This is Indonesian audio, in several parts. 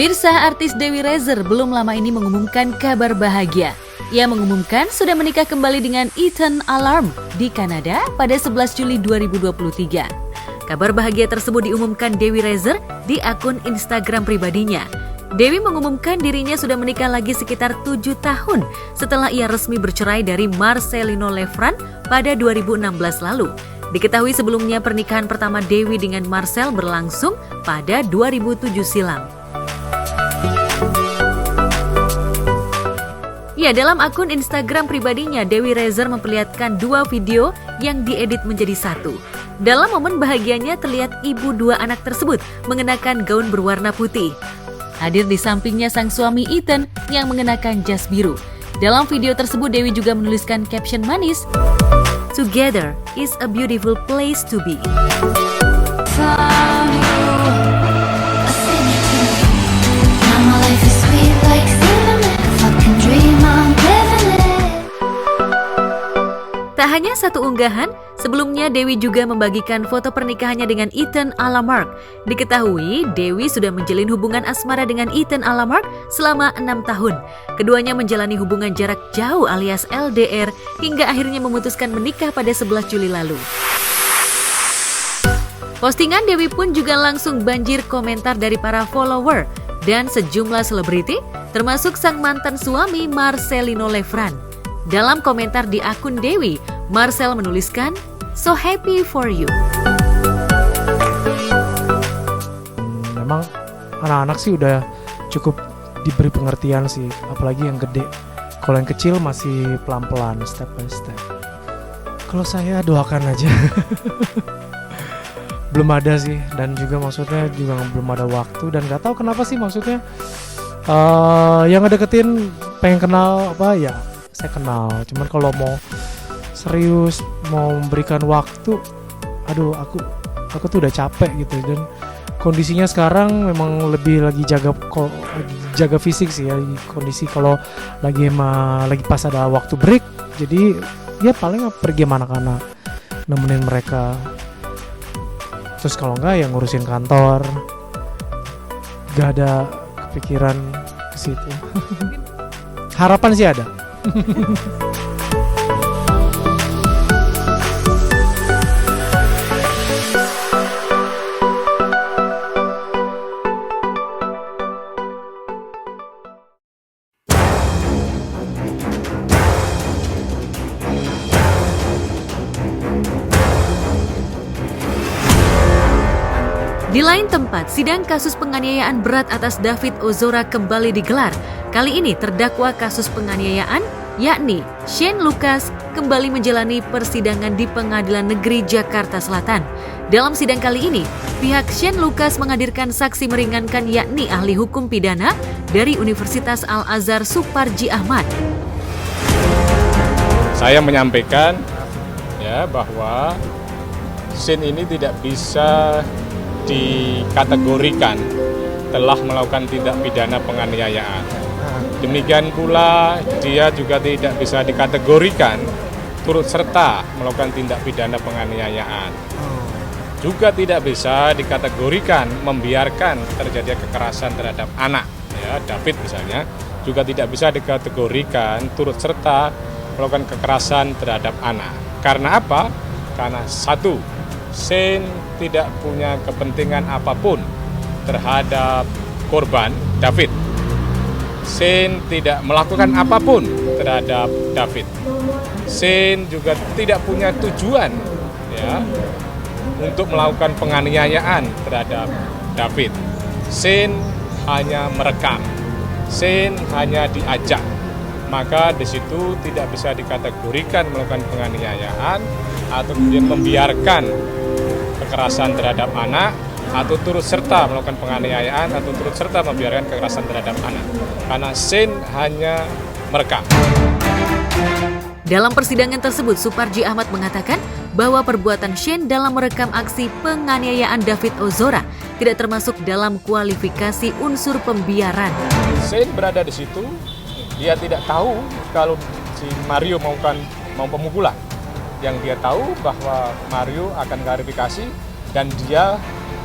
Pemirsa, artis Dewi Rezer belum lama ini mengumumkan kabar bahagia. Ia mengumumkan sudah menikah kembali dengan Ethan Allarm di Kanada pada 11 Juli 2023. Kabar bahagia tersebut diumumkan Dewi Rezer di akun Instagram pribadinya. Dewi mengumumkan dirinya sudah menikah lagi sekitar 7 tahun setelah ia resmi bercerai dari Marcelino Lefranc pada 2016 lalu. Diketahui sebelumnya pernikahan pertama Dewi dengan Marcel berlangsung pada 2007 silam. Ya, dalam akun Instagram pribadinya, Dewi Rezer memperlihatkan 2 video yang diedit menjadi satu. Dalam momen bahagianya terlihat ibu 2 anak tersebut mengenakan gaun berwarna putih. Hadir di sampingnya sang suami Ethan yang mengenakan jas biru. Dalam video tersebut Dewi juga menuliskan caption manis, "Together is a beautiful place to be." Tak hanya satu unggahan, sebelumnya Dewi juga membagikan foto pernikahannya dengan Ethan Allarm. Diketahui Dewi sudah menjalin hubungan asmara dengan Ethan Allarm selama 6 tahun. Keduanya menjalani hubungan jarak jauh alias LDR hingga akhirnya memutuskan menikah pada 11 Juli lalu. Postingan Dewi pun juga langsung banjir komentar dari para follower dan sejumlah selebriti, termasuk sang mantan suami Marcelino Lefranc. Dalam komentar di akun Dewi, Marcel menuliskan, "So happy for you." Memang anak-anak sih udah cukup diberi pengertian sih, apalagi yang gede. Kalau yang kecil masih pelan-pelan, step by step. Kalau saya doakan aja. Belum ada sih, dan juga maksudnya juga belum ada waktu, dan gak tahu kenapa sih maksudnya yang ngedeketin pengen kenal apa ya, saya kenal. Cuman kalau mau serius, mau memberikan waktu, aduh aku tuh udah capek gitu. Dan kondisinya sekarang memang lebih lagi jaga fisik sih ya, kondisi kalau lagi pas ada waktu break. Jadi ya paling pergi sama anak-anak, nemenin mereka. Terus kalau enggak ya ngurusin kantor. Gak ada kepikiran ke situ. Harapan sih ada. Di lain tempat, sidang kasus penganiayaan berat atas David Ozora kembali digelar. Kali ini terdakwa kasus penganiayaan, yakni Shane Lucas, kembali menjalani persidangan di Pengadilan Negeri Jakarta Selatan. Dalam sidang kali ini, pihak Shane Lucas menghadirkan saksi meringankan, yakni ahli hukum pidana dari Universitas Al-Azhar Suparji Ahmad. Saya menyampaikan ya bahwa Shane ini tidak bisa dikategorikan telah melakukan tindak pidana penganiayaan. Demikian pula dia juga tidak bisa dikategorikan turut serta melakukan tindak pidana penganiayaan. Juga tidak bisa dikategorikan membiarkan terjadi kekerasan terhadap anak. Ya, David misalnya juga tidak bisa dikategorikan turut serta melakukan kekerasan terhadap anak. Karena apa? Karena satu, Shane tidak punya kepentingan apapun terhadap korban David. Shane tidak melakukan apapun terhadap David. Shane juga tidak punya tujuan ya untuk melakukan penganiayaan terhadap David. Shane hanya merekam. Shane hanya diajak. Maka di situ tidak bisa dikategorikan melakukan penganiayaan atau kemudian membiarkan kekerasan terhadap anak, atau turut serta melakukan penganiayaan, atau turut serta membiarkan kekerasan terhadap anak. Karena Shane hanya merekam. Dalam persidangan tersebut, Suparji Ahmad mengatakan bahwa perbuatan Shane dalam merekam aksi penganiayaan David Ozora tidak termasuk dalam kualifikasi unsur pembiaran. Shane berada di situ, dia tidak tahu kalau si Mario mau pemukulan. Yang dia tahu bahwa Mario akan klarifikasi dan dia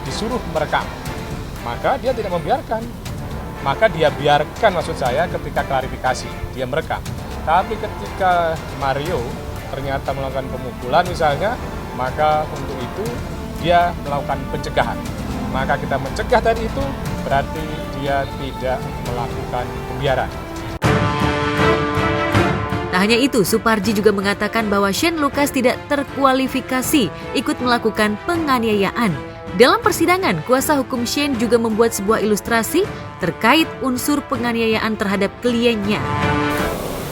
disuruh merekam. Maka dia tidak membiarkan. maka dia biarkan, maksud saya ketika klarifikasi, dia merekam. Tapi ketika Mario ternyata melakukan pemukulan misalnya, maka untuk itu dia melakukan pencegahan. Maka kita mencegah tadi itu berarti dia tidak melakukan pembiaran. Tak hanya itu, Suparji juga mengatakan bahwa Shane Lucas tidak terkualifikasi ikut melakukan penganiayaan. Dalam persidangan, kuasa hukum Shane juga membuat sebuah ilustrasi terkait unsur penganiayaan terhadap kliennya.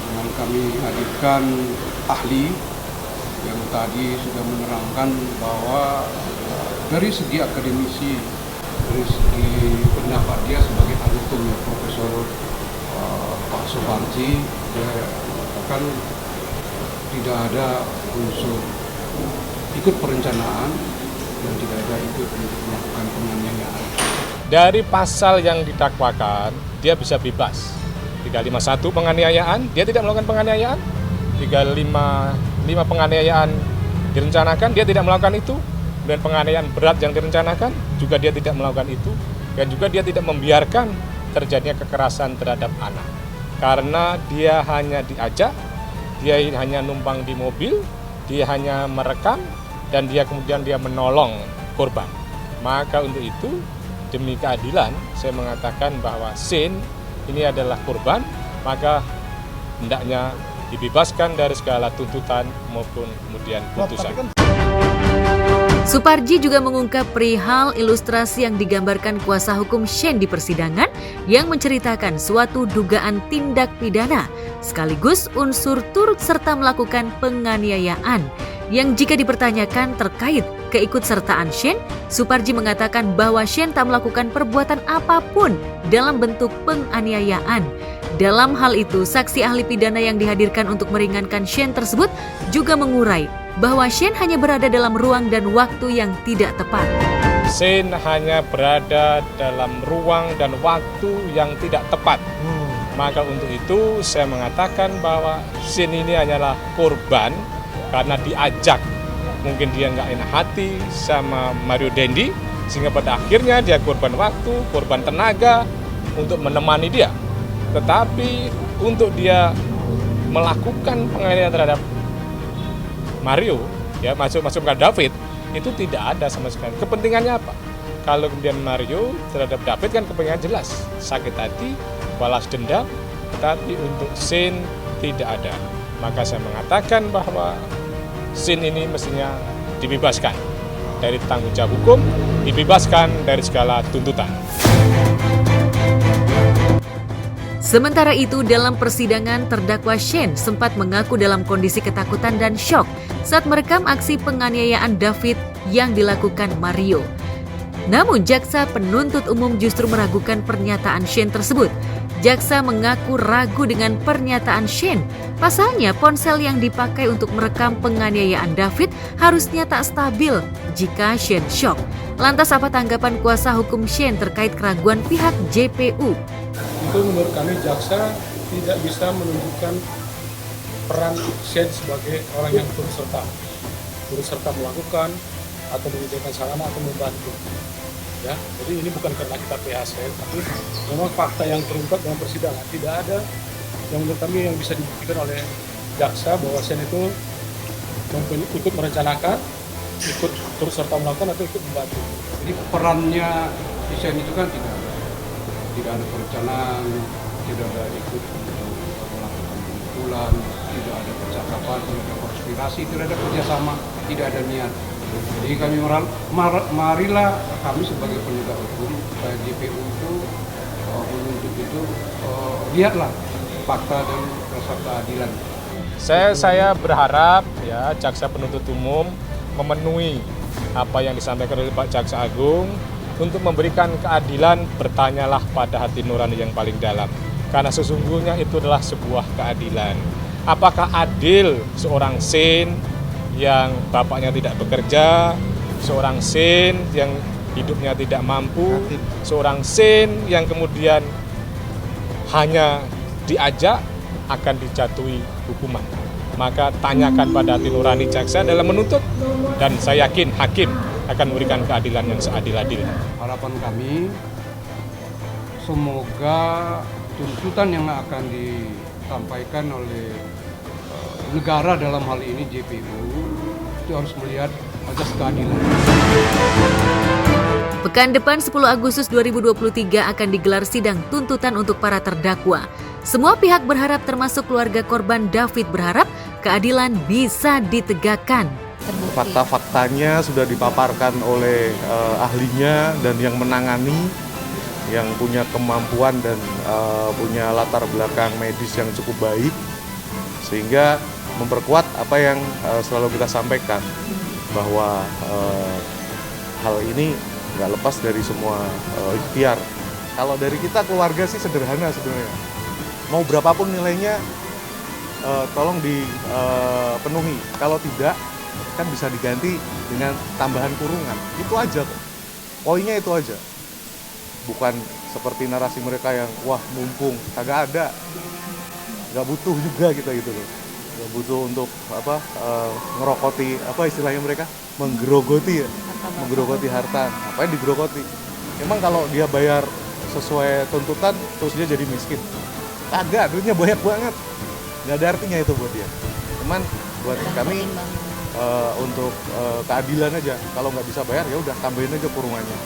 Dengan kami hadirkan ahli yang tadi sudah menerangkan bahwa dari segi akademisi, dari segi pendapat dia sebagai ahli hukum Profesor Pak Suparji, dia mengatakan tidak ada unsur ikut perencanaan dan tidak ada ikut untuk melakukan penganiayaan. Dari pasal yang didakwakan, dia bisa bebas. 351 penganiayaan, dia tidak melakukan penganiayaan. 355 penganiayaan direncanakan, dia tidak melakukan itu. Dan penganiayaan berat yang direncanakan, juga dia tidak melakukan itu. Dan juga dia tidak membiarkan terjadinya kekerasan terhadap anak. Karena dia hanya diajak, dia hanya numpang di mobil, dia hanya merekam, dan dia kemudian dia menolong korban. Maka untuk itu, demi keadilan, saya mengatakan bahwa Shane ini adalah korban, maka hendaknya dibebaskan dari segala tuntutan maupun kemudian putusan. Suparji juga mengungkap perihal ilustrasi yang digambarkan kuasa hukum Shane di persidangan yang menceritakan suatu dugaan tindak pidana sekaligus unsur turut serta melakukan penganiayaan yang jika dipertanyakan terkait keikutsertaan Shane, Suparji mengatakan bahwa Shane tak melakukan perbuatan apapun dalam bentuk penganiayaan. Dalam hal itu, saksi ahli pidana yang dihadirkan untuk meringankan Shane tersebut juga mengurai bahwa Shane hanya berada dalam ruang dan waktu yang tidak tepat. Shane hanya berada dalam ruang dan waktu yang tidak tepat. Maka untuk itu saya mengatakan bahwa Shane ini hanyalah korban karena diajak. Mungkin dia nggak enak hati sama Mario Dendi, sehingga pada akhirnya dia korban waktu, korban tenaga untuk menemani dia. Tetapi untuk dia melakukan penganiayaan terhadap Mario, ya masuk ke David, itu tidak ada sama sekali. Kepentingannya apa? Kalau kemudian Mario terhadap David kan kepentingan jelas, sakit hati, balas dendam, tetapi untuk Shane tidak ada. Maka saya mengatakan bahwa Shane ini mestinya dibebaskan dari tanggung jawab hukum, dibebaskan dari segala tuntutan. Sementara itu, dalam persidangan, terdakwa Shane sempat mengaku dalam kondisi ketakutan dan syok saat merekam aksi penganiayaan David yang dilakukan Mario. Namun, jaksa penuntut umum justru meragukan pernyataan Shane tersebut. Jaksa mengaku ragu dengan pernyataan Shane. Pasalnya, ponsel yang dipakai untuk merekam penganiayaan David harusnya tak stabil jika Shane syok. Lantas apa tanggapan kuasa hukum Shane terkait keraguan pihak JPU? Itu menurut kami jaksa tidak bisa menunjukkan peran Shane sebagai orang yang turut serta melakukan atau menyediakan sarana atau membantu. Ya, jadi ini bukan karena kita PHC, tapi memang fakta yang terungkap dalam persidangan tidak ada yang menurut kami yang bisa dibuktikan oleh jaksa bahwa Shane itu ikut merencanakan, ikut turut serta melakukan atau ikut membantu. Jadi perannya di Shane itu kan tidak ada perencanaan, tidak ada ikut untuk melakukan pemukulan, tidak ada percakapan, tidak ada konspirasi, tidak ada kerjasama, tidak ada niat. Jadi kami marilah kami sebagai penegak hukum, JPU itu menuntut itu, lihatlah fakta dan rasa keadilan. Saya berharap ya jaksa penuntut umum memenuhi apa yang disampaikan oleh Pak Jaksa Agung untuk memberikan keadilan. Bertanyalah pada hati nurani yang paling dalam, karena sesungguhnya itu adalah sebuah keadilan. Apakah adil seorang Shane yang bapaknya tidak bekerja, seorang Shane yang hidupnya tidak mampu, seorang Shane yang kemudian hanya diajak akan dijatuhi hukuman? Maka tanyakan pada hati nurani jaksa dalam menuntut, dan saya yakin hakim akan memberikan keadilan yang seadil-adilnya. Harapan kami semoga tuntutan yang akan disampaikan oleh negara dalam hal ini JPU itu harus melihat azas keadilan. Pekan depan 10 Agustus 2023 akan digelar sidang tuntutan untuk para terdakwa. Semua pihak berharap termasuk keluarga korban David berharap keadilan bisa ditegakkan. Fakta-faktanya sudah dipaparkan oleh ahlinya dan yang menangani, yang punya kemampuan dan punya latar belakang medis yang cukup baik, sehingga memperkuat apa yang selalu kita sampaikan, bahwa hal ini nggak lepas dari semua ikhtiar. Kalau dari kita keluarga sih sederhana sebenarnya, mau berapapun nilainya tolong dipenuhi. Kalau tidak, kan bisa diganti dengan tambahan kurungan. Itu aja kok. Poinnya itu aja. Bukan seperti narasi mereka yang wah mumpung, kagak ada. Nggak butuh juga kita gitu loh. Nggak butuh untuk ngerokoti, apa istilahnya mereka? Menggerogoti ya. Menggerogoti harta. Ngapain digerogoti? Emang kalau dia bayar sesuai tuntutan terus dia jadi miskin? Kagak, duitnya banyak banget. Nggak ada artinya itu buat dia. Cuman buat kami untuk keadilan aja, kalau nggak bisa bayar ya udah tambahin aja kurungannya.